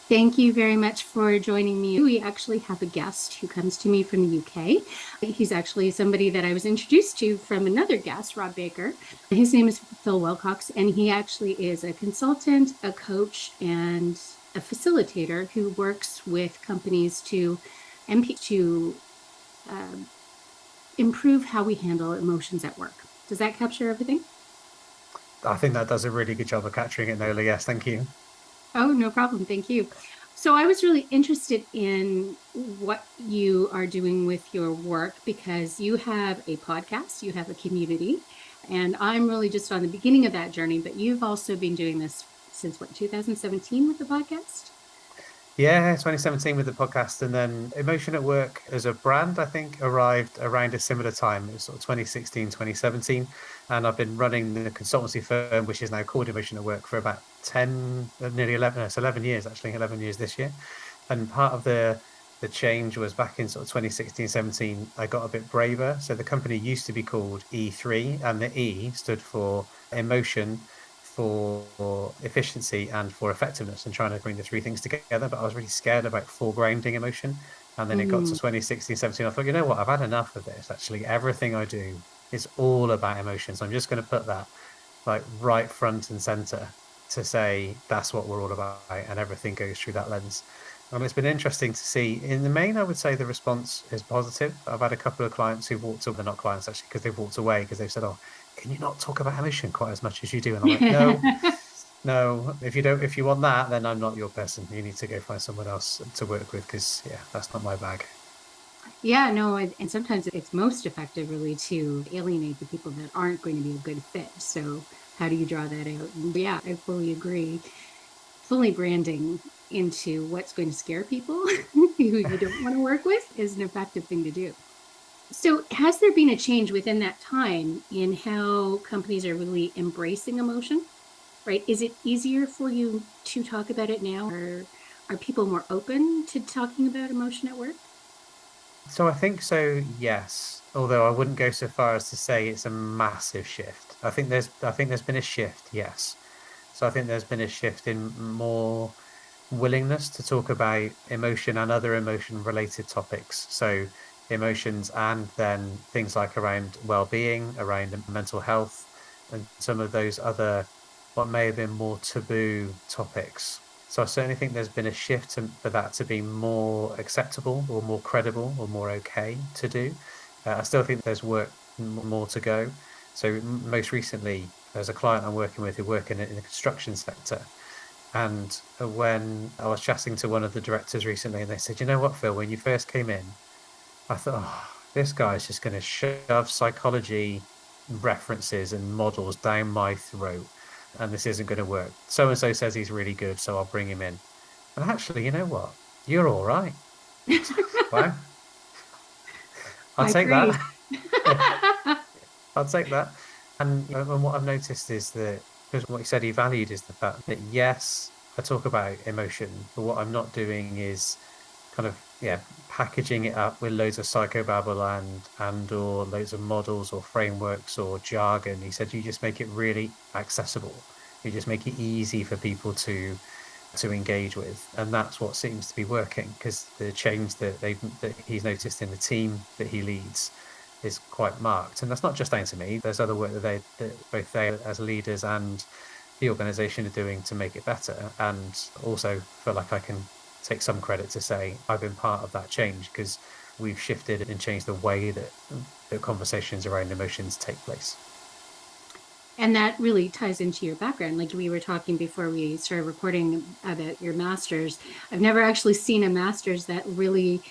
Thank you very much for joining me. We actually have a guest who comes to me from the UK. He's actually somebody that I was introduced to from another guest, Rob Baker. His name is Phil Wilcox, and he actually is a consultant, a coach, and a facilitator who works with companies to uh, improve how we handle emotions at work. Does that capture everything? I think that does a really good job of capturing it, Nola. Yes, thank you. Oh, no problem. Thank you. So I was really interested in what you are doing with your work because you have a podcast, you have a community, and I'm really just on the beginning of that journey, but you've also been doing this since what, 2017 with the podcast? Yeah, 2017 with the podcast, and then Emotion at Work as a brand, I think, arrived around a similar time. It was sort of 2016, 2017. And I've been running the consultancy firm, which is now called Emotion at Work, for about 10, nearly 11, no, it's 11 years, actually, 11 years this year. And part of the change was back in sort of 2016, 17, I got a bit braver. So the company used to be called E3, and the E stood for emotion, for efficiency, and for effectiveness, and trying to bring the three things together. But I was really scared about foregrounding emotion. And then it got to Mm. 2016, 17. I thought, you know what? I've had enough of this. Actually, everything I do is all about emotions. I'm just going to put that like right front and center to say that's what we're all about, and everything goes through that lens. And it's been interesting to see. In the main, I would say the response is positive. I've had a couple of clients who've walked away, they're not clients actually, because they've walked away because they've said, "Oh, can you not talk about emotion quite as much as you do?" And I'm like, "No, no. If you don't, if you want that, then I'm not your person. You need to go find someone else to work with because yeah, that's not my bag." Yeah, no, and sometimes it's most effective really to alienate the people that aren't going to be a good fit. So how do you draw that out? Yeah, I fully agree. Fully branding into what's going to scare people who you don't want to work with is an effective thing to do. So, has there been a change within that time in how companies are really embracing emotion? Right? Is it easier for you to talk about it now, or are people more open to talking about emotion at work? So I think so, yes. Although I wouldn't go so far as to say it's a massive shift. I think there's been a shift, yes. So I think there's been a shift in more willingness to talk about emotion and other emotion related topics. So emotions and then things like around well-being, around mental health, and some of those other what may have been more taboo topics. So I certainly think there's been a shift for that to be more acceptable or more credible or more okay to do. I still think there's work more to go. So most recently, there's a client I'm working with who work in the construction sector. And when I was chatting to one of the directors recently, and they said, "You know what, Phil, when you first came in, I thought, oh, this guy's just going to shove psychology references and models down my throat, and this isn't going to work. So and so says he's really good, so I'll bring him in." And actually, you know what? You're all right. Wow, I'll I take agree. that. I'll take that. And what I've noticed is that, because what he said he valued is the fact that, yes, I talk about emotion, but what I'm not doing is kind of, yeah, packaging it up with loads of psychobabble and or loads of models or frameworks or jargon. He said you just make it really accessible. You just make it easy for people to engage with. And that's what seems to be working, because the change that he's noticed in the team that he leads is quite marked. And that's not just down to me. There's other work that both they as leaders and the organization are doing to make it better. And also feel like I can take some credit to say I've been part of that change, because we've shifted and changed the way that the conversations around emotions take place. And that really ties into your background. Like we were talking before we started recording about your master's. I've never actually seen a master's that really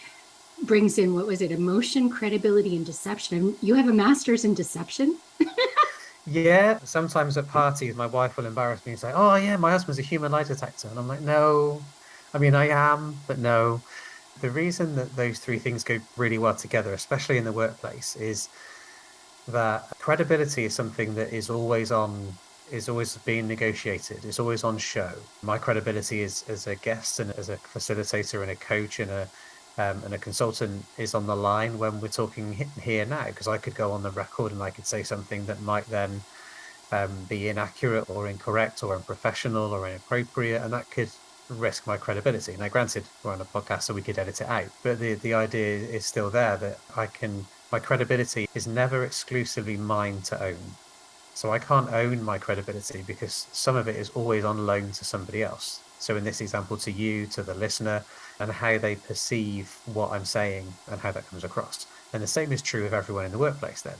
brings in, what was it, emotion, credibility, and deception. And you have a master's in deception? Yeah, sometimes at parties, my wife will embarrass me and say, "Oh, yeah, my husband's a human lie detector." And I'm like, "No, I mean, I am, but no." The reason that those three things go really well together, especially in the workplace, is that credibility is something that is always being negotiated, it's always on show. My credibility is as a guest and as a facilitator and a coach and a consultant is on the line when we're talking here now, because I could go on the record and I could say something that might then be inaccurate or incorrect or unprofessional or inappropriate, and that could risk my credibility. Now, granted, we're on a podcast, so we could edit it out, but the idea is still there that my credibility is never exclusively mine to own. So I can't own my credibility because some of it is always on loan to somebody else. So in this example, to you, to the listener, and how they perceive what I'm saying and how that comes across. And the same is true of everyone in the workplace then.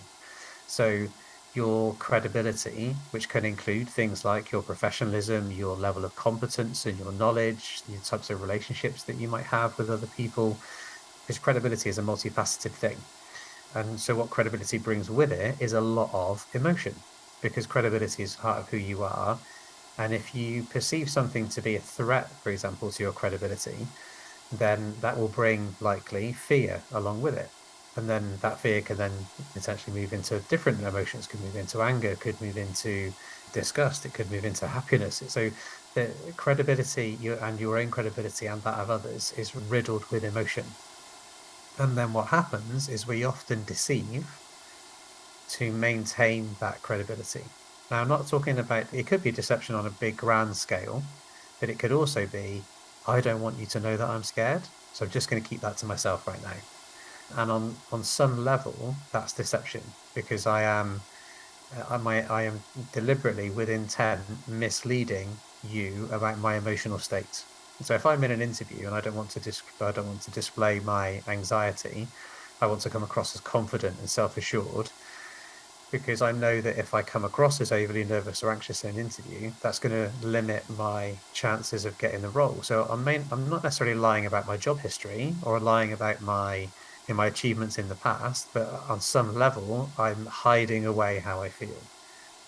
So your credibility, which can include things like your professionalism, your level of competence and your knowledge, the types of relationships that you might have with other people, because credibility is a multifaceted thing. And so what credibility brings with it is a lot of emotion, because credibility is part of who you are. And if you perceive something to be a threat, for example, to your credibility, then that will bring likely fear along with it. And then that fear can then potentially move into different emotions, could move into anger, could move into disgust, it could move into happiness. So the credibility, and your own credibility and that of others is riddled with emotion. And then what happens is we often deceive to maintain that credibility. Now, I'm not talking about, it could be deception on a big grand scale, but it could also be, I don't want you to know that I'm scared. So I'm just going to keep that to myself right now. And on some level, that's deception because I am deliberately with intent misleading you about my emotional state. So if I'm in an interview and I don't want to display my anxiety, I want to come across as confident and self-assured because I know that if I come across as overly nervous or anxious in an interview, that's going to limit my chances of getting the role. So I'm not necessarily lying about my job history or lying about my achievements in the past, but on some level, I'm hiding away how I feel.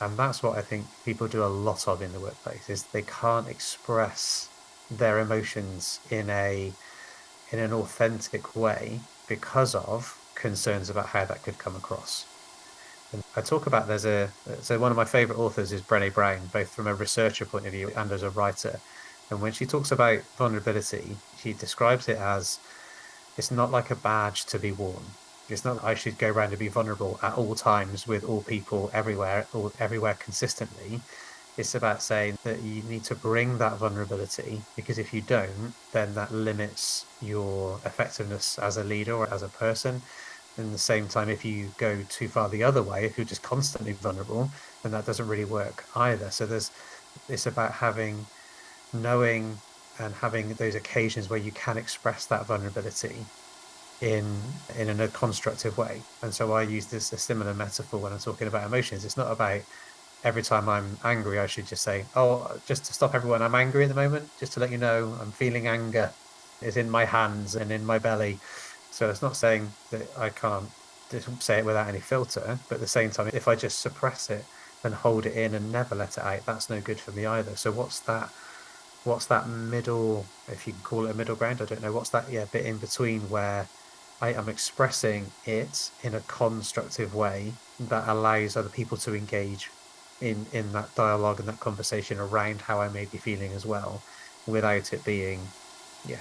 And that's what I think people do a lot of in the workplace is they can't express their emotions in an authentic way because of concerns about how that could come across. And I talk about so one of my favorite authors is Brené Brown, both from a researcher point of view and as a writer. And when she talks about vulnerability, she describes it as it's not like a badge to be worn. It's not I should go around and be vulnerable at all times with all people everywhere, or everywhere consistently. It's about saying that you need to bring that vulnerability because if you don't, then that limits your effectiveness as a leader or as a person. And at the same time, if you go too far the other way, if you're just constantly vulnerable, then that doesn't really work either. So it's about knowing and having those occasions where you can express that vulnerability in a constructive way. And so I use a similar metaphor when I'm talking about emotions. It's not about every time I'm angry, I should just say, oh, just to stop everyone, I'm angry at the moment, just to let you know I'm feeling anger. It's in my hands and in my belly. So it's not saying that I can't just say it without any filter, but at the same time, if I just suppress it and hold it in and never let it out, that's no good for me either. So what's that middle, if you can call it a middle ground, I don't know, what's that, yeah, bit in between where I am expressing it in a constructive way that allows other people to engage in that dialogue and that conversation around how I may be feeling as well, without it being, yeah,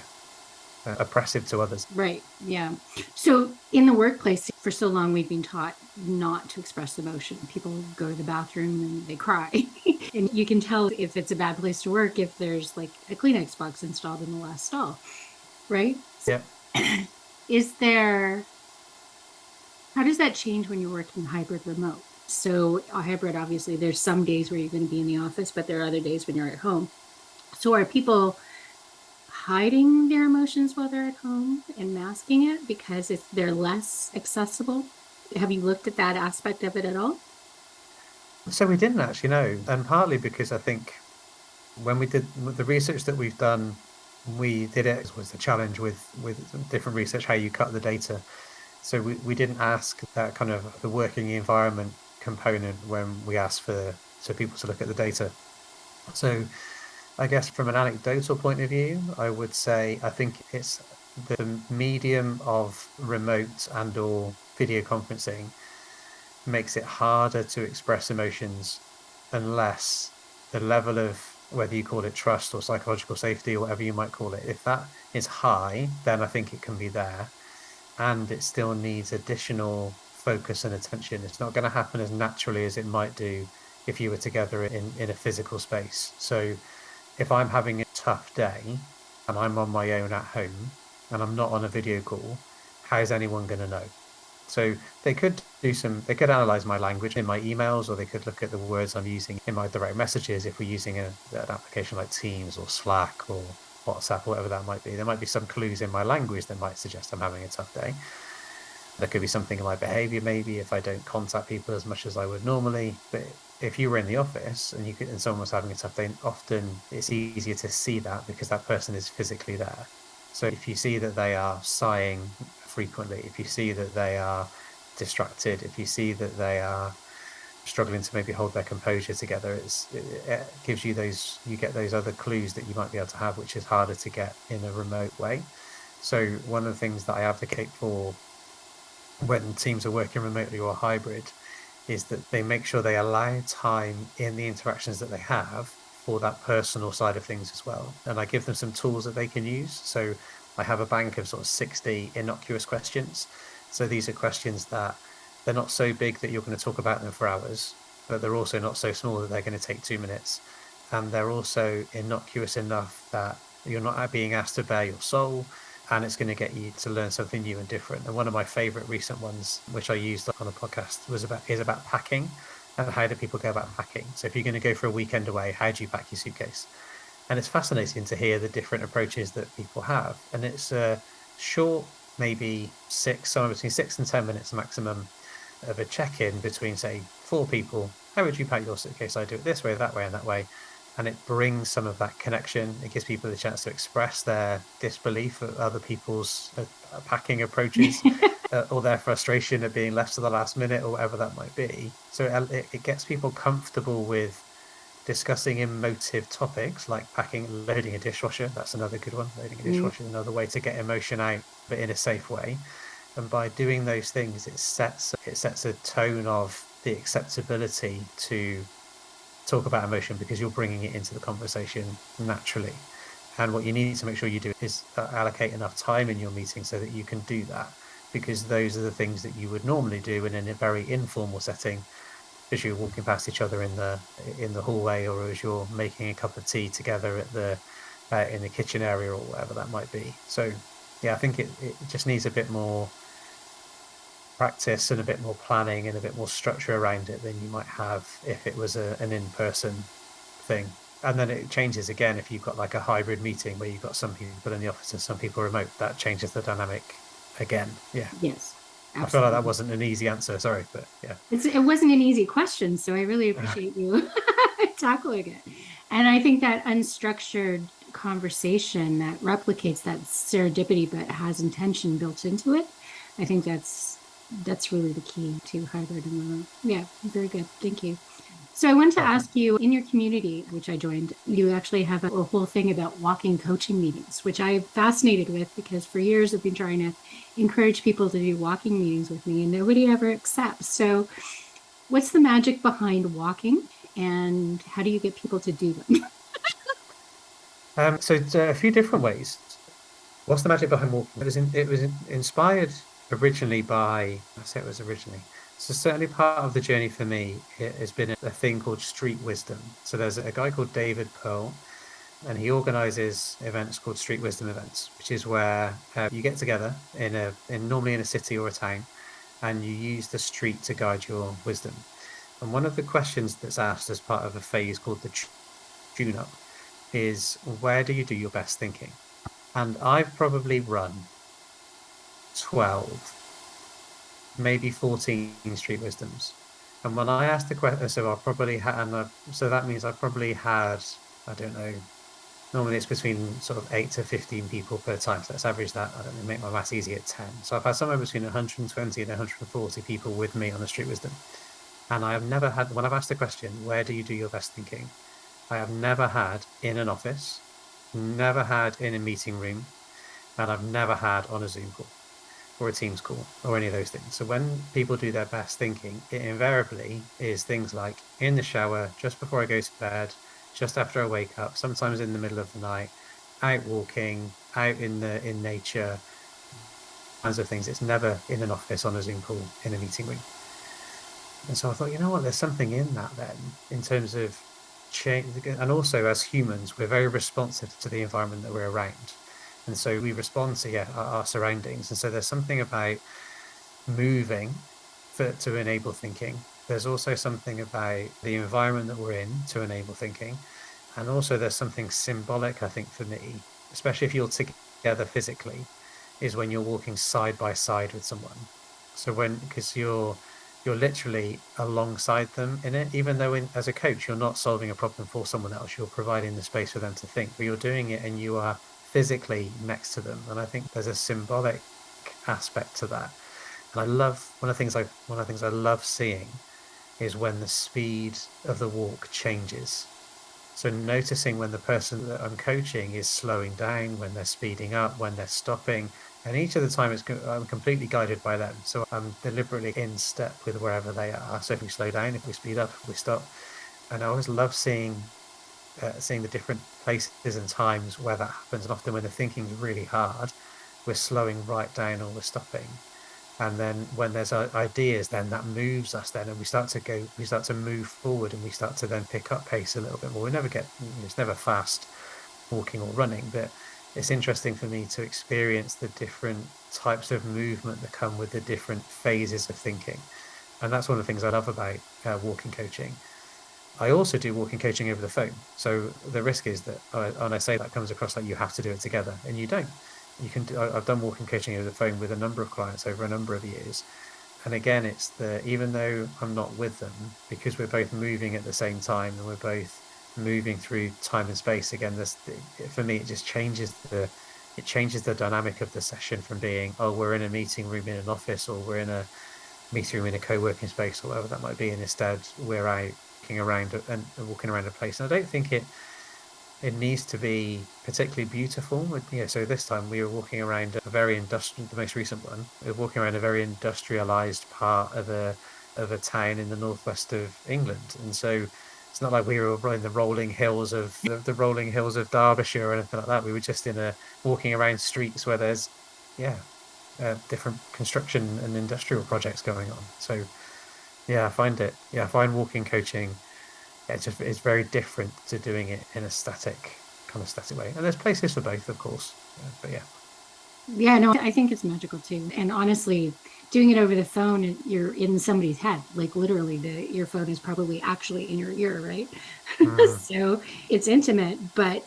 oppressive to others. Right. Yeah. So in the workplace, for so long, we've been taught not to express emotion. People go to the bathroom and they cry. And you can tell if it's a bad place to work if there's like a Kleenex box installed in the last stall, right? Yeah. Is there, how does that change when you're working hybrid remote? So, a hybrid, obviously, there's some days where you're going to be in the office, but there are other days when you're at home. So, are people hiding their emotions while they're at home and masking it because they're less accessible? Have you looked at that aspect of it at all? So we didn't actually know, and partly because I think when we did the research that we've done, we did it was the challenge with different research how you cut the data. So we didn't ask that kind of the working environment component when we asked for so people to look at the data. So I guess from an anecdotal point of view, I would say I think it's the medium of remote and or video conferencing makes it harder to express emotions unless the level of whether you call it trust or psychological safety or whatever you might call it, if that is high, then I think it can be there. And it still needs additional focus and attention. It's not going to happen as naturally as it might do if you were together in a physical space. So if I'm having tough day and I'm on my own at home and I'm not on a video call, how's anyone going to know? So they could they could analyze my language in my emails, or they could look at the words I'm using in my direct messages if we're using an application like Teams or Slack or WhatsApp or whatever that might be. There might be some clues in my language that might suggest I'm having a tough day. There could be something in my behavior, maybe if I don't contact people as much as I would normally. But if you were in the office and someone was having a tough day, often it's easier to see that because that person is physically there. So if you see that they are sighing frequently, if you see that they are distracted, if you see that they are struggling to maybe hold their composure together, it gives you you get those other clues that you might be able to have, which is harder to get in a remote way. So one of the things that I advocate for when teams are working remotely or hybrid is that they make sure they allow time in the interactions that they have for that personal side of things as well. And I give them some tools that they can use. So I have a bank of sort of 60 innocuous questions. So these are questions that they're not so big that you're going to talk about them for hours, but they're also not so small that they're going to take 2 minutes. And they're also innocuous enough that you're not being asked to bare your soul, and it's going to get you to learn something new and different. And one of my favorite recent ones, which I used on a podcast, is about packing and how do people go about packing. So if you're going to go for a weekend away, how do you pack your suitcase? And it's fascinating to hear the different approaches that people have. And it's a short, maybe somewhere between 6 and 10 minutes maximum of a check-in between, say, 4 people. How would you pack your suitcase? I do it this way, that way, and that way. And it brings some of that connection. It gives people the chance to express their disbelief at other people's packing approaches or their frustration at being left to the last minute or whatever that might be. So it gets people comfortable with discussing emotive topics like loading a dishwasher. That's another good one. Loading a dishwasher is another way to get emotion out, but in a safe way. And by doing those things, it sets a tone of the acceptability to talk about emotion because you're bringing it into the conversation naturally. And what you need to make sure you do is allocate enough time in your meeting so that you can do that, because those are the things that you would normally do in a very informal setting as you're walking past each other in the hallway, or as you're making a cup of tea together in the kitchen area or whatever that might be. So yeah, I think it just needs a bit more practice and a bit more planning and a bit more structure around it than you might have if it was an in-person thing. And then it changes again if you've got like a hybrid meeting where you've got some people in the office and some people remote. That changes the dynamic again. Yeah. Yes, I feel like that absolutely. wasn't an easy answer. Sorry, but yeah. It wasn't an easy question, so I really appreciate you tackling it. And I think that unstructured conversation that replicates that serendipity but has intention built into it, I think that's really the key to hybrid and remote. Yeah, very good. Thank you. So I wanted to ask you, in your community, which I joined, you actually have a whole thing about walking coaching meetings, which I'm fascinated with because for years I've been trying to encourage people to do walking meetings with me and nobody ever accepts. So what's the magic behind walking and how do you get people to do them? So it's a few different ways. What's the magic behind walking? It was inspired originally by, I say it was originally. So certainly part of the journey for me it has been a thing called street wisdom. So there's a guy called David Pearl, and he organizes events called street wisdom events, which is where you get together normally in a city or a town, and you use the street to guide your wisdom. And one of the questions that's asked as part of a phase called the tune up is, where do you do your best thinking? And I've probably run 12, maybe 14 street wisdoms. And when I asked the question, so I probably had, so that means I probably had, I don't know, normally it's between sort of 8 to 15 people per time. So let's average that. I don't know, make my math easy at 10. So I've had somewhere between 120 and 140 people with me on the street wisdom. And I have never had, when I've asked the question, where do you do your best thinking? I have never had in an office, never had in a meeting room, and I've never had on a Zoom call or a Teams call or any of those things. So when people do their best thinking, it invariably is things like in the shower, just before I go to bed, just after I wake up, sometimes in the middle of the night, out walking, out in nature, kinds of things. It's never in an office on a Zoom call in a meeting room. And so I thought, you know what, there's something in that then, in terms of change. And also as humans, we're very responsive to the environment that we're around. And so we respond to, yeah, our surroundings. And so there's something about moving to enable thinking. There's also something about the environment that we're in to enable thinking. And also there's something symbolic, I think, for me, especially if you're together physically, is when you're walking side by side with someone. So because you're literally alongside them in it, even though as a coach, you're not solving a problem for someone else, you're providing the space for them to think, but you're doing it and you are physically next to them. And I think there's a symbolic aspect to that. And I love one of the things I love seeing is when the speed of the walk changes. So noticing when the person that I'm coaching is slowing down, when they're speeding up, when they're stopping, and each of the time I'm completely guided by them. So I'm deliberately in step with wherever they are. So if we slow down, if we speed up, if we stop, and I always love seeing the different places and times where that happens. And often when the thinking's really hard, we're slowing right down or we're stopping. And then when there's ideas, then that moves us then, and we start to move forward, and we start to then pick up pace a little bit more. It's never fast walking or running, but it's interesting for me to experience the different types of movement that come with the different phases of thinking. And that's one of the things I love about walking coaching. I also do walking coaching over the phone. So the risk is that, and I say that comes across like you have to do it together, and you don't. I've done walking coaching over the phone with a number of clients over a number of years. And again, even though I'm not with them, because we're both moving at the same time and we're both moving through time and space, again, for me, it changes the dynamic of the session from being, oh, we're in a meeting room in an office, or we're in a meeting room in a co-working space, or whatever that might be. And instead, we're out walking around a place. And I don't think it needs to be particularly beautiful. So this time we were walking around a very industrial, the most recent one, we were walking around a very industrialized part of a town in the northwest of England. And so it's not like we were in the rolling hills of the rolling hills of Derbyshire or anything like that. We were just walking around streets where there's, yeah, different construction and industrial projects going on. So yeah, I find walking coaching, it's very different to doing it in a kind of static way. And there's places for both, of course. But yeah. Yeah, no, I think it's magical too. And honestly, doing it over the phone, you're in somebody's head. Like literally, the earphone is probably actually in your ear, right? Mm, So it's intimate, but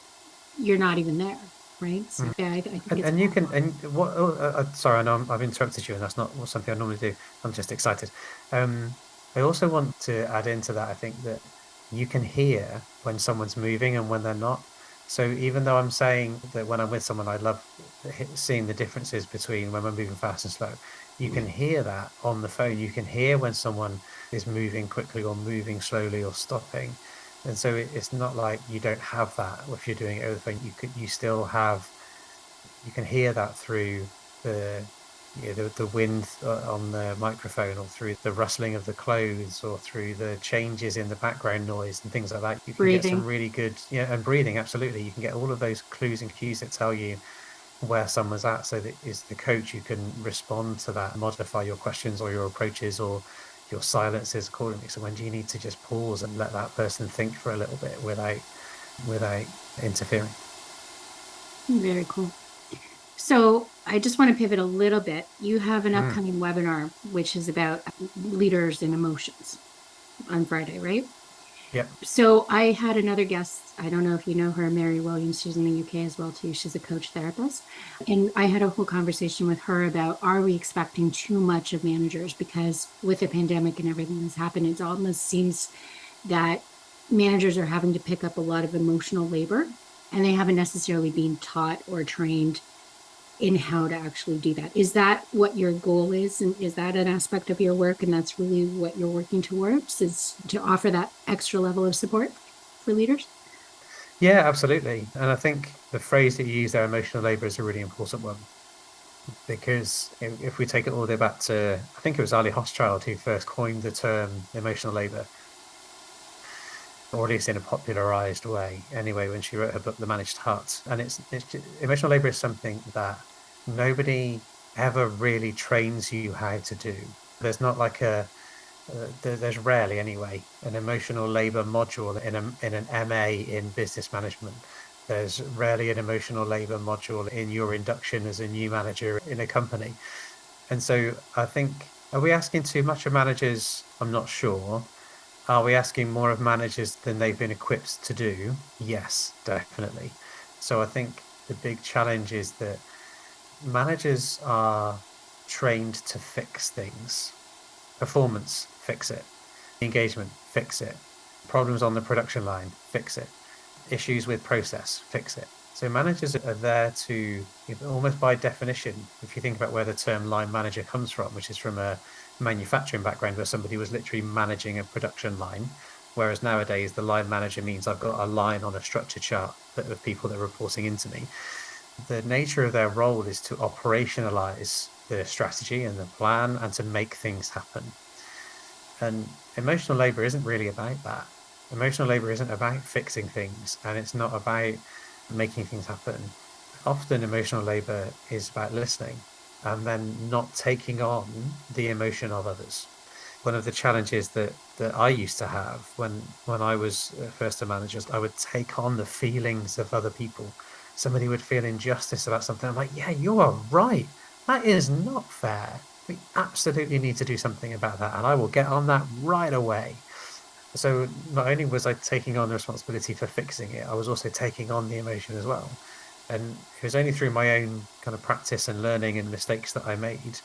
you're not even there, right? So mm. yeah, I think And it's and you can powerful. and what? Sorry, I know I've interrupted you, and that's not something I normally do. I'm just excited. Um, I also want to add into that. I think that you can hear when someone's moving and when they're not. So even though I'm saying that when I'm with someone, I love seeing the differences between when we're moving fast and slow. You can hear that on the phone. You can hear when someone is moving quickly or moving slowly or stopping. And so it's not like you don't have that if you're doing it over the phone. You still have, you can hear that through the the wind on the microphone, or through the rustling of the clothes, or through the changes in the background noise and things like that. You can get some Breathing. really good, yeah, and breathing, absolutely. You can get all of those clues and cues that tell you where someone's at, so that is the coach, you can respond to that, modify your questions or your approaches or your silences accordingly. So when do you need to just pause and let that person think for a little bit without interfering? Very cool. So I just want to pivot a little bit. You have an Mm, upcoming webinar, which is about leaders and emotions on Friday, right? yeah. So I had another guest. I don't know if you know her, Mary Williams. She's in the UK as well too. She's a coach therapist, and I had a whole conversation with her about, are we expecting too much of managers? Because with the pandemic and everything that's happened, it almost seems that managers are having to pick up a lot of emotional labor, and they haven't necessarily been taught or trained in how to actually do that. Is that what your goal is? And is that an aspect of your work? And that's really what you're working towards, is to offer that extra level of support for leaders? Yeah, absolutely. And I think the phrase that you use there, emotional labor, is a really important one, because if we take it all the way back to, I think it was Ali Hochschild who first coined the term emotional labor, or at least in a popularized way anyway, when she wrote her book, The Managed Heart. And emotional labor is something that nobody ever really trains you how to do. There's not like there's rarely anyway an emotional labor module in an MA in business management. There's rarely an emotional labor module in your induction as a new manager in a company. And so I think, are we asking too much of managers? I'm not sure. Are we asking more of managers than they've been equipped to do? Yes, definitely. So I think the big challenge is that managers are trained to fix things. Performance, fix it. Engagement, fix it. Problems on the production line, fix it. Issues with process, fix it. So managers are there to, almost by definition, if you think about where the term line manager comes from, which is from a manufacturing background where somebody was literally managing a production line, whereas nowadays the line manager means I've got a line on a structure chart of people that are reporting into me. The nature of their role is to operationalize the strategy and the plan and to make things happen. And emotional labor isn't really about that. Emotional labor isn't about fixing things and it's not about making things happen. Often emotional labor is about listening and then not taking on the emotion of others. One of the challenges that I used to have when I was first a manager, I would take on the feelings of other people. Somebody would feel injustice about something. I'm like, yeah, you are right. That is not fair. We absolutely need to do something about that, and I will get on that right away. So not only was I taking on the responsibility for fixing it, I was also taking on the emotion as well. And it was only through my own kind of practice and learning and mistakes that I made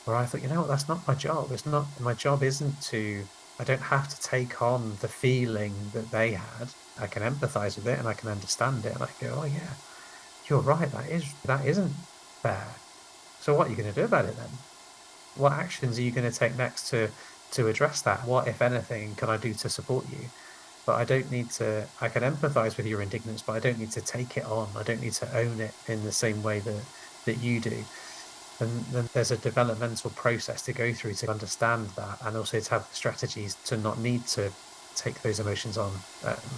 where I thought, you know what, that's not my job. It's not, my job isn't to, I don't have to take on the feeling that they had. I can empathize with it and I can understand it. And I can go, oh yeah, you're right. That isn't fair. So what are you going to do about it then? What actions are you going to take next to address that? What, if anything, can I do to support you? But I don't need to, I can empathize with your indignance, but I don't need to take it on. I don't need to own it in the same way that you do. And then there's a developmental process to go through to understand that and also to have the strategies to not need to take those emotions on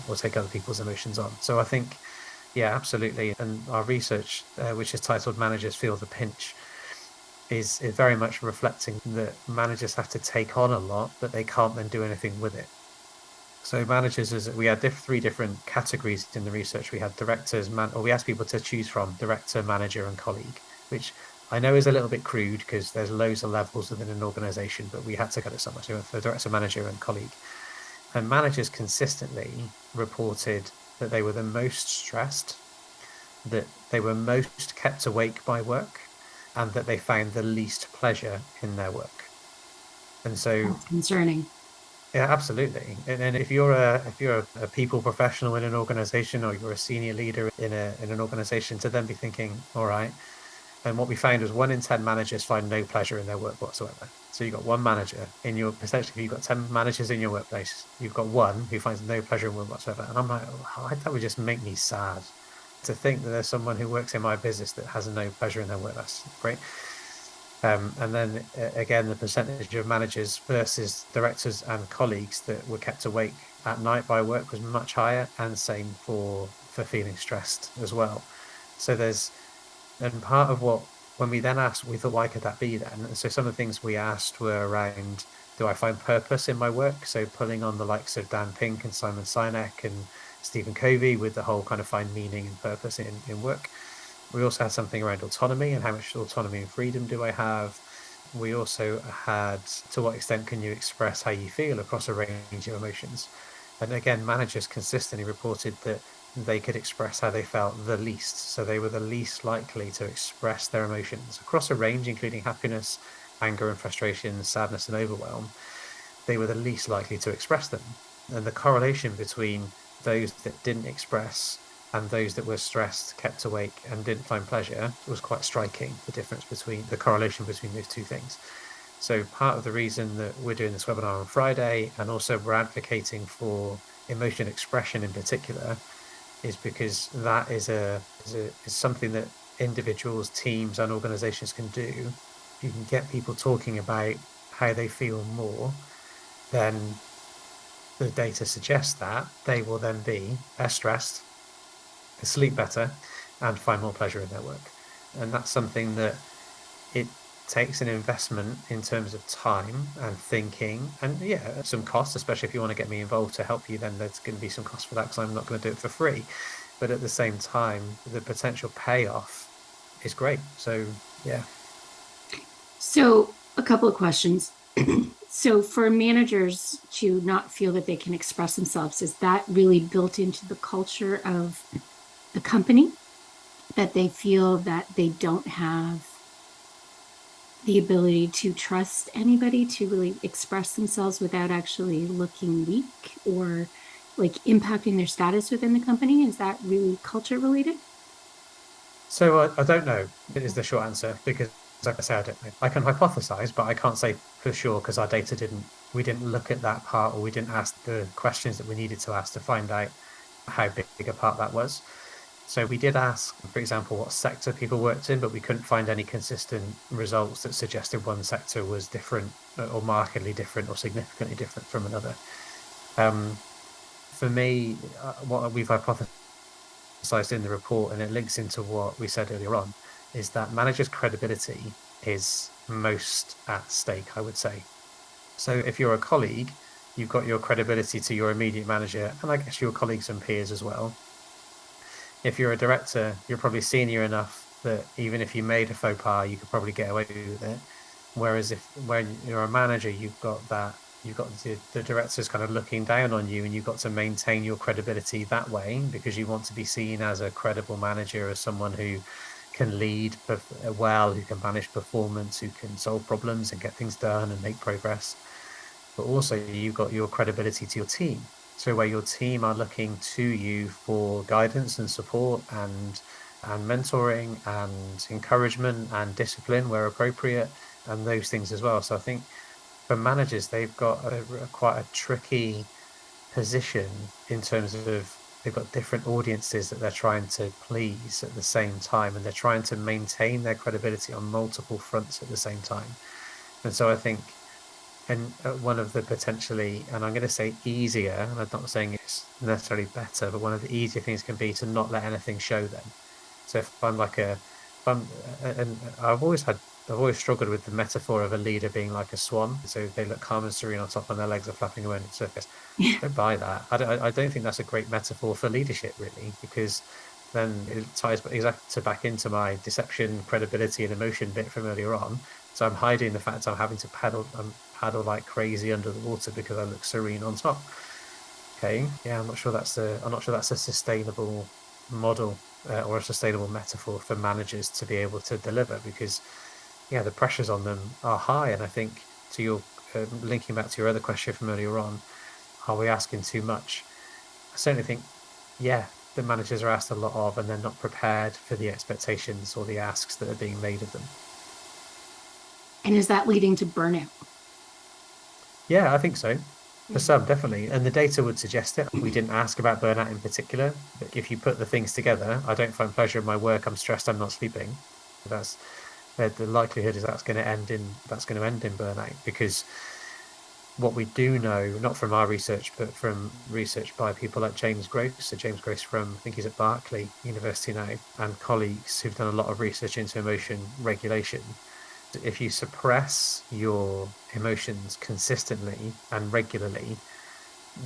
or take other people's emotions on. So I think, yeah, absolutely. And our research, which is titled Managers Feel the Pinch, is very much reflecting that managers have to take on a lot, but they can't then do anything with it. So managers is we had three different categories in the research. We had directors, or we asked people to choose from director, manager, and colleague, which I know is a little bit crude because there's loads of levels within an organization, but we had to cut it somewhere. So for director, manager, and colleague. And managers consistently reported that they were the most stressed, that they were most kept awake by work, and that they found the least pleasure in their work. And so That's concerning. yeah, absolutely. And then if you're a people professional in an organization or you're a senior leader in an organization, to then be thinking, all right. And what we found was 1 in 10 managers find no pleasure in their work whatsoever. So you've got one manager in your potentially, if you've got 10 managers in your workplace, you've got one who finds no pleasure in work whatsoever. And I'm like, oh, that would just make me sad to think that there's someone who works in my business that has no pleasure in their work. That's great. And then again, the percentage of managers versus directors and colleagues that were kept awake at night by work was much higher, and same for feeling stressed as well. So there's and part of what when we then asked, we thought, why could that be then? And so some of the things we asked were around, do I find purpose in my work? So pulling on the likes of Dan Pink and Simon Sinek and Stephen Covey with the whole kind of find meaning and purpose in work. We also had something around autonomy and how much autonomy and freedom do I have? We also had to what extent can you express how you feel across a range of emotions? And again, managers consistently reported that they could express how they felt the least. So they were the least likely to express their emotions across a range, including happiness, anger and frustration, sadness and overwhelm. They were the least likely to express them. And the correlation between those that didn't express and those that were stressed, kept awake, and didn't find pleasure was quite striking, the difference between the correlation between those two things. So part of the reason that we're doing this webinar on Friday, and also we're advocating for emotion expression in particular, is because that is something that individuals, teams, and organizations can do. If you can get people talking about how they feel more, then the data suggests that they will then be less stressed, sleep better, and find more pleasure in their work. And that's something that it takes an investment in terms of time and thinking, and yeah, some costs, especially if you want to get me involved to help you, then there's going to be some cost for that because I'm not going to do it for free. But at the same time, the potential payoff is great. So yeah. So, a couple of questions. So, for managers to not feel that they can express themselves, is that really built into the culture of the company? That they feel that they don't have the ability to trust anybody to really express themselves without actually looking weak or like impacting their status within the company? Is that really culture related? So I don't know is the short answer because, like I said, I don't know. I can hypothesize, but I can't say for sure because our data we didn't look at that part or we didn't ask the questions that we needed to ask to find out how big a part that was. So we did ask, for example, what sector people worked in, but we couldn't find any consistent results that suggested one sector was different or markedly different or significantly different from another. Um, for me, what we've hypothesized in the report, and it links into what we said earlier on, is that managers' credibility is most at stake, I would say. So if you're a colleague, you've got your credibility to your immediate manager, and I guess your colleagues and peers as well. If you're a director, you're probably senior enough that even if you made a faux pas, you could probably get away with it. Whereas if when you're a manager, you've got the directors kind of looking down on you and you've got to maintain your credibility that way because you want to be seen as a credible manager, as someone who can lead well, who can manage performance, who can solve problems and get things done and make progress. But also you've got your credibility to your team. So where your team are looking to you for guidance and support and mentoring and encouragement and discipline where appropriate and those things as well. So I think for managers, they've got quite a tricky position in terms of they've got different audiences that they're trying to please at the same time, and they're trying to maintain their credibility on multiple fronts at the same time. And so I think, and one of the potentially, and I'm going to say easier, and I'm not saying it's necessarily better, but one of the easier things can be to not let anything show them. So if I'm like a, if I'm, and I've always struggled with the metaphor of a leader being like a swan. So they look calm and serene on top and their legs are flapping away on the surface. Don't buy that. I don't think that's a great metaphor for leadership, really, because then it ties exactly back into my deception, credibility, and emotion bit from earlier on. So I'm hiding the fact I'm having to paddle like crazy under the water because I look serene on top. Okay, yeah, I'm not sure that's a sustainable model or a sustainable metaphor for managers to be able to deliver because yeah, the pressures on them are high. And I think to your linking back to your other question from earlier on, are we asking too much? I certainly think, yeah, the managers are asked a lot of, and they're not prepared for the expectations or the asks that are being made of them. And is that leading to burnout? Yeah, I think so. For Yeah. some, definitely. And the data would suggest it. We didn't ask about burnout in particular, but if you put the things together, I don't find pleasure in my work, I'm stressed, I'm not sleeping. That's the likelihood is that's going to end in burnout because what we do know, not from our research, but from research by people like James Gross. So James Gross from, I think he's at Berkeley University now, and colleagues who've done a lot of research into emotion regulation. If you suppress your emotions consistently and regularly,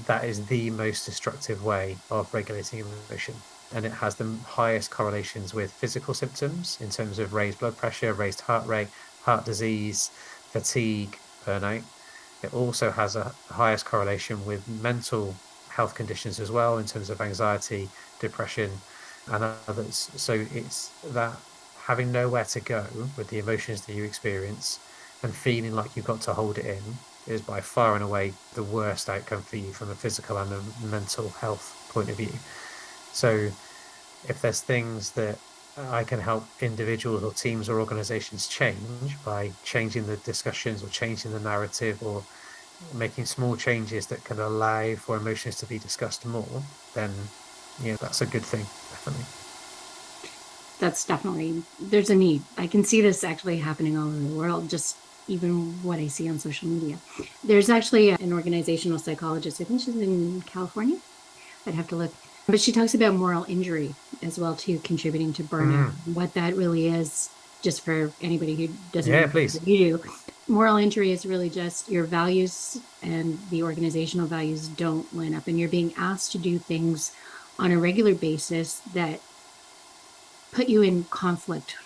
that is the most destructive way of regulating emotion. And it has the highest correlations with physical symptoms in terms of raised blood pressure, raised heart rate, heart disease, fatigue, burnout. It also has a highest correlation with mental health conditions as well, in terms of anxiety, depression, and others. So it's that having nowhere to go with the emotions that you experience and feeling like you've got to hold it in is by far and away the worst outcome for you from a physical and a mental health point of view. So if there's things that I can help individuals or teams or organizations change by changing the discussions or changing the narrative or making small changes that can allow for emotions to be discussed more, then yeah, that's a good thing, definitely. That's definitely, there's a need. I can see this actually happening all over the world, just even what I see on social media. There's actually an organizational psychologist, I think she's in California. I'd have to look. But she talks about moral injury as well too, contributing to burnout, Mm, what that really is. just for anybody who doesn't Yeah, know please. what you do. Moral injury is really just your values and the organizational values don't line up, and you're being asked to do things on a regular basis that put you in conflict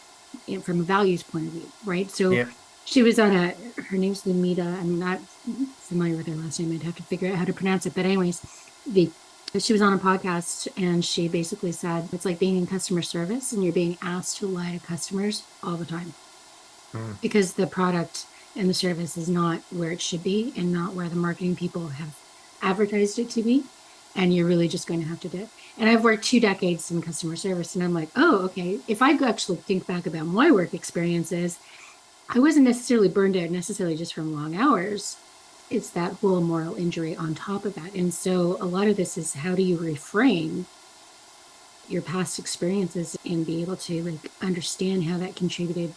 from a values point of view, right? So Yep. she was on her name's Lumita. I'm not familiar with her last name. I'd have to figure out how to pronounce it. But anyways, the she was on a podcast and she basically said it's like being in customer service and you're being asked to lie to customers all the time Mm, because the product and the service is not where it should be and not where the marketing people have advertised it to be. And you're really just going to have to do it. And I've worked 2 decades in customer service, and I'm like, oh, okay. If I actually think back about my work experiences, I wasn't necessarily burned out necessarily just from long hours. It's that whole moral injury on top of that. And so a lot of this is how do you reframe your past experiences and be able to like understand how that contributed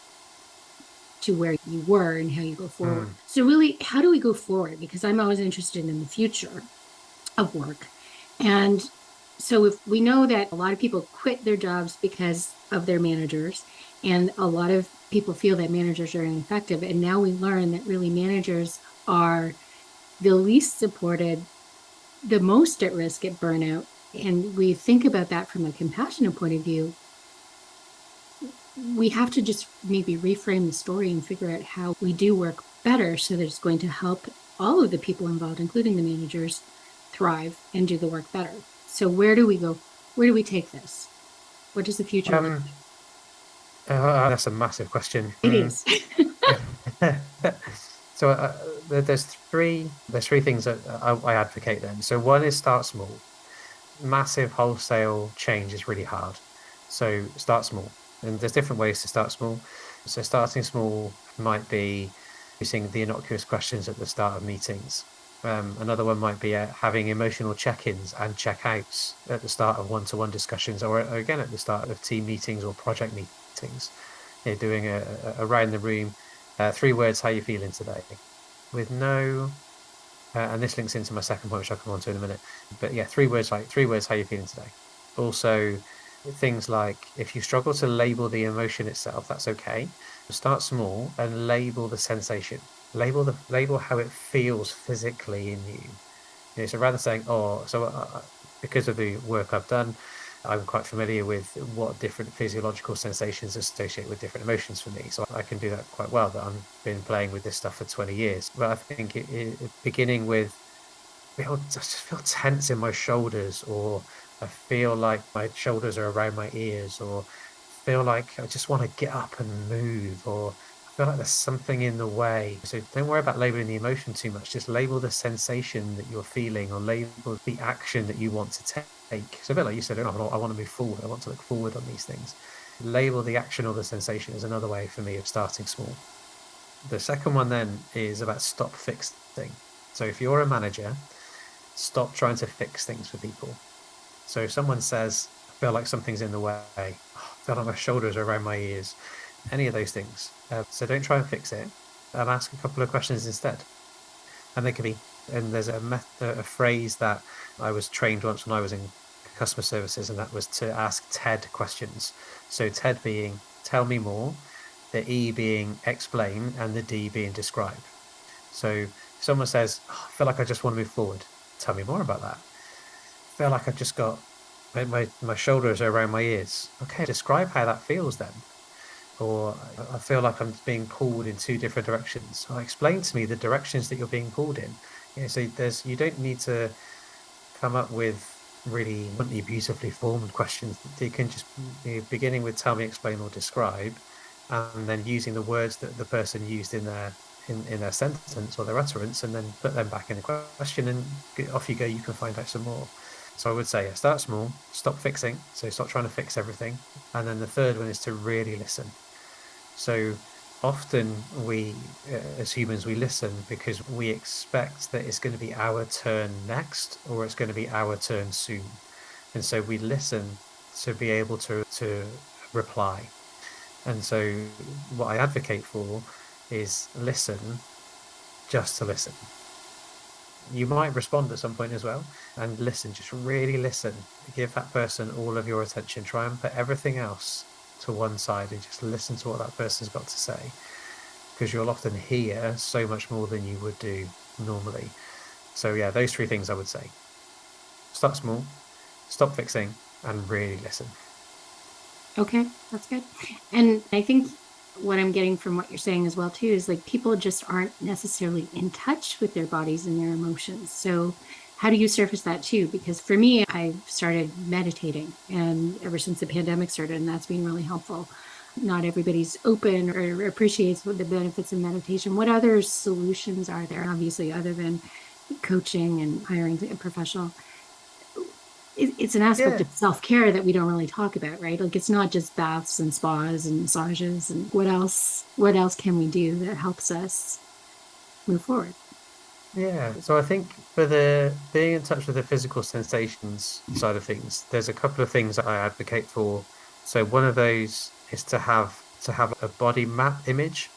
to where you were and how you go forward. mm, So really, how do we go forward? Because I'm always interested in the future of work. And so if we know that a lot of people quit their jobs because of their managers, and a lot of people feel that managers are ineffective, and now we learn that really managers are the least supported, the most at risk at burnout, and we think about that from a compassionate point of view, we have to just maybe reframe the story and figure out how we do work better so that it's going to help all of the people involved, including the managers, thrive and do the work better. So where do we go? Where do we take this? What does the future look um, that's a massive question. like? It is. So there's three things that I advocate then. So one is start small. Massive wholesale change is really hard. So start small. And there's different ways to start small. So starting small might be using the innocuous questions at the start of meetings. Another one might be having emotional check-ins and check-outs at the start of one-to-one discussions, or again at the start of team meetings or project meetings. Doing around the room, 3 words, how you feeling today, with no and this links into my second point, which I'll come on to in a minute. But yeah, 3 words, like 3 words, how you feeling today. Also, things like if you struggle to label the emotion itself, that's okay. Start small and label the sensation. Label how it feels physically in you. So rather than saying, oh, because of the work I've done, I'm quite familiar with what different physiological sensations associate with different emotions for me. So I can do that quite well, that I've been playing with this stuff for 20 years. But I think beginning with, I just feel tense in my shoulders, or I feel like my shoulders are around my ears, or feel like I just want to get up and move, or I feel like there's something in the way. So don't worry about labeling the emotion too much. Just label the sensation that you're feeling, or label the action that you want to take. So a bit like you said, oh, I want to move forward. I want to look forward on these things. Label the action or the sensation is another way for me of starting small. The second one then is about stop fixing. So if you're a manager, stop trying to fix things for people. So if someone says, I feel like something's in the way, I feel like my shoulders are around my ears, any of those things. So don't try and fix it, and ask a couple of questions instead. And they can be, and there's a phrase that I was trained once when I was in customer services, and that was to ask TED questions. So TED being tell me more, the E being explain, and the D being describe. So if someone says, oh, I feel like I just want to move forward, tell me more about that. I feel like I've just got my shoulders are around my ears. Okay, describe how that feels then. Or I feel like I'm being pulled in two different directions. So explain to me the directions that you're being pulled in. So you don't need to come up with really beautifully formed questions. You can just beginning with tell me, explain, or describe, and then using the words that the person used in their sentence or their utterance, and then put them back in the question, and off you go. You can find out some more. So I would say, yeah, start small, stop fixing. So stop trying to fix everything. And then the third one is to really listen. So often as humans, we listen because we expect that it's going to be our turn next, or it's going to be our turn soon. And so we listen to be able to reply. And so what I advocate for is listen just to listen. You might respond at some point as well, and listen, just really listen. Give that person all of your attention. Try and put everything else to one side and just listen to what that person's got to say, because you'll often hear so much more than you would do normally. So yeah, those three things I would say. Start small, stop fixing, and really listen. Okay, that's good. And I think what I'm getting from what you're saying as well too is like people just aren't necessarily in touch with their bodies and their emotions. So how do you surface that too? Because for me, I've started meditating and ever since the pandemic started, and that's been really helpful. Not everybody's open or appreciates what the benefits of meditation. What other solutions are there, obviously, other than coaching and hiring a professional? It's an aspect Yeah, of self-care that we don't really talk about, right? Like it's not just baths and spas and massages and what else can we do that helps us move forward? yeah. So I think for the being in touch with the physical sensations side of things, there's a couple of things that I advocate for. So one of those is to have a body map image.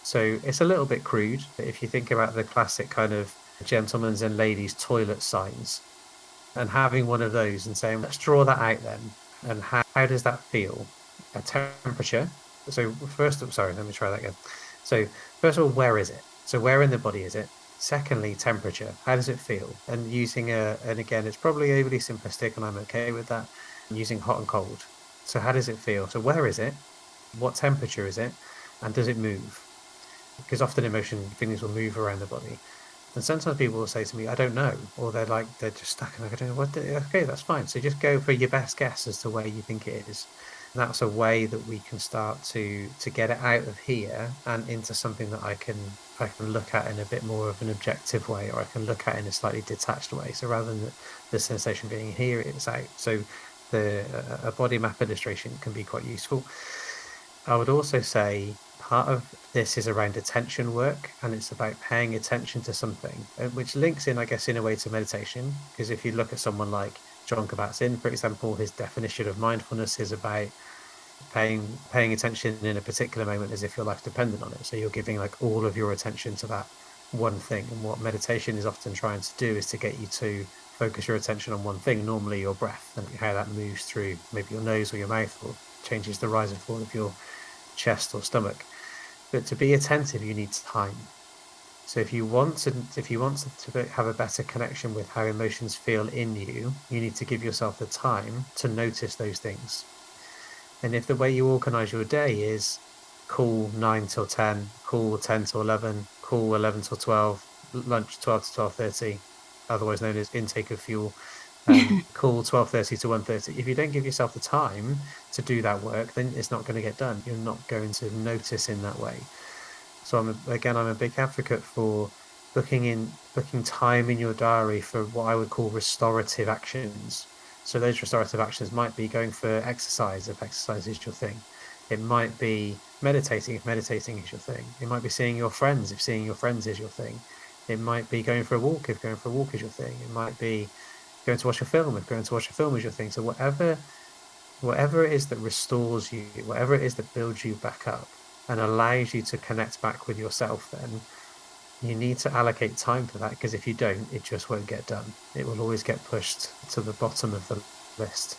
So it's a little bit crude, but if you think about the classic kind of gentlemen's and ladies' toilet signs, and having one of those and saying, let's draw that out then. And how does that feel? A temperature. So first, sorry, let me try that again. So first of all, where is it? So where in the body is it? Secondly, temperature. How does it feel? And and again, it's probably overly simplistic, and I'm okay with that. Using hot and cold. So how does it feel? So where is it? What temperature is it? And does it move? Because often emotion feelings will move around the body. And sometimes people will say to me, I don't know, or they're just stuck and I don't know okay, that's fine. So just go for your best guess as to where you think it is. And that's a way that we can start to get it out of here and into something that I can look at in a bit more of an objective way, or I can look at in a slightly detached way. So rather than the sensation being here, it's out. So a body map illustration can be quite useful. I would also say part of this is around attention work, and it's about paying attention to something, which links in, I guess, in a way to meditation. Because if you look at someone like John Kabat-Zinn, for example, his definition of mindfulness is about paying attention in a particular moment as if your life's dependent on it. So you're giving like all of your attention to that one thing. And what meditation is often trying to do is to get you to focus your attention on one thing, normally your breath, and how that moves through maybe your nose or your mouth, or changes the rise and fall of your chest or stomach. But to be attentive, you need time. So if you want to have a better connection with how emotions feel in you, you need to give yourself the time to notice those things. And if the way you organize your day is call 9 till 10, call 10 till 11, call 11 till 12, lunch 12 to 12:30, otherwise known as intake of fuel, call 12:30 to 1:30. If you don't give yourself the time to do that work, then it's not going to get done. You're not going to notice in that way. So I'm a big advocate for booking time in your diary for what I would call restorative actions. So those restorative actions might be going for exercise if exercise is your thing. It might be meditating if meditating is your thing. It might be seeing your friends if seeing your friends is your thing. It might be going for a walk if going for a walk is your thing. It might be going to watch a film if going to watch a film is your thing. So whatever it is that restores you, whatever it is that builds you back up and allows you to connect back with yourself, then you need to allocate time for that, because if you don't, it just won't get done. It will always get pushed to the bottom of the list.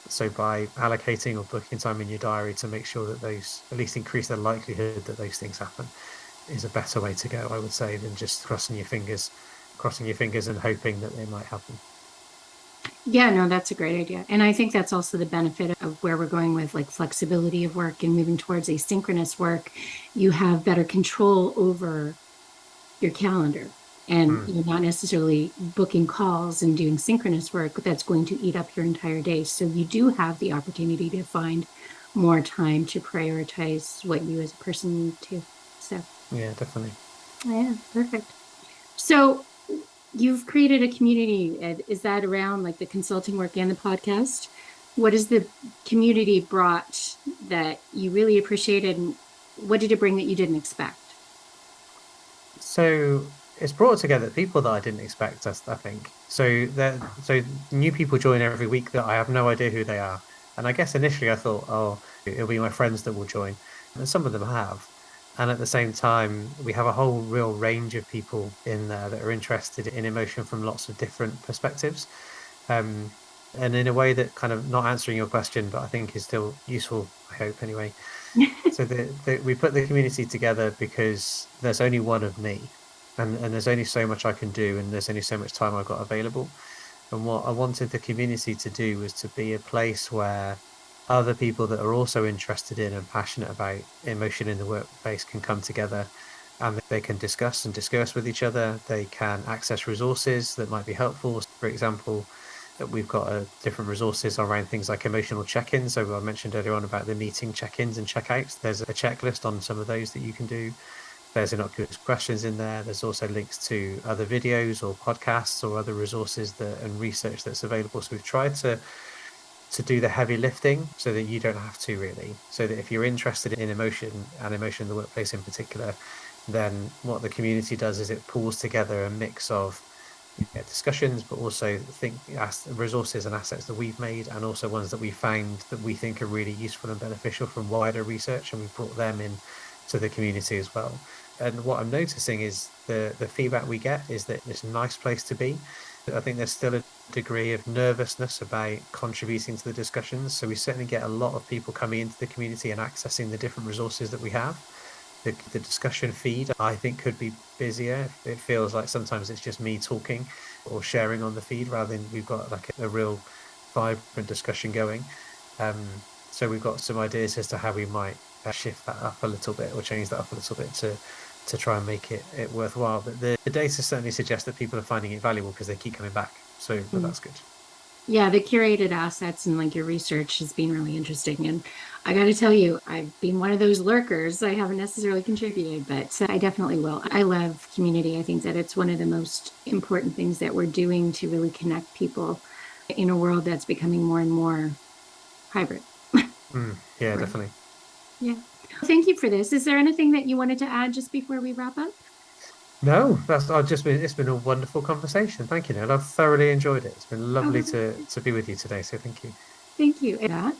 So by allocating or booking time in your diary to make sure that those at least increase the likelihood that those things happen is a better way to go, I would say, than just crossing your fingers and hoping that they might happen. Yeah, no, that's a great idea. And I think that's also the benefit of where we're going with like flexibility of work and moving towards asynchronous work. You have better control over your calendar and Mm. you're not necessarily booking calls and doing synchronous work that's going to eat up your entire day. So you do have the opportunity to find more time to prioritize what you as a person need to. So, Yeah, definitely. yeah, perfect. So you've created a community. Ed. Is that around like the consulting work and the podcast? What is the community brought that you really appreciated, and what did it bring that you didn't expect? So it's brought together people that I didn't expect, I think. So new people join every week that I have no idea who they are. And I guess initially I thought, oh, it'll be my friends that will join. And some of them have. And at the same time, we have a whole real range of people in there that are interested in emotion from lots of different perspectives. Um, And in a way that kind of not answering your question, but I think is still useful, I hope anyway. So we put the community together because there's only one of me, and there's only so much I can do, and there's only so much time I've got available. And what I wanted the community to do was to be a place where other people that are also interested in and passionate about emotion in the workplace can come together and they can discuss and discuss with each other. They can access resources that might be helpful. For example, we've got different resources around things like emotional check-ins. So I mentioned earlier on about the meeting check-ins and check-outs. There's a checklist on some of those that you can do. There's innocuous questions in there. There's also links to other videos or podcasts or other resources and research that's available. So we've tried to do the heavy lifting so that you don't have to really. So that if you're interested in emotion and emotion in the workplace in particular, then what the community does is it pulls together a mix of discussions, but also resources and assets that we've made, and also ones that we found that we think are really useful and beneficial from wider research, and we've brought them in to the community as well. And what I'm noticing is the feedback we get is that it's a nice place to be. I think there's still a degree of nervousness about contributing to the discussions. So we certainly get a lot of people coming into the community and accessing the different resources that we have. The discussion feed, I think, could be busier. It feels like sometimes it's just me talking or sharing on the feed rather than we've got like a real vibrant discussion going. So we've got some ideas as to how we might shift that up a little bit or change that up a little bit to try and make it worthwhile. But the data certainly suggests that people are finding it valuable because they keep coming back. So, but that's good. Yeah, the curated assets and like your research has been really interesting. And I got to tell you, I've been one of those lurkers. I haven't necessarily contributed, but I definitely will. I love community. I think that it's one of the most important things that we're doing to really connect people in a world that's becoming more and more hybrid. Yeah, Right. definitely. Yeah. Thank you for this. Is there anything that you wanted to add just before we wrap up? No, it's been a wonderful conversation. Thank you, Neil. I've thoroughly enjoyed it. It's been Oh, lovely well, to be with you today. So thank you. thank you. Yeah.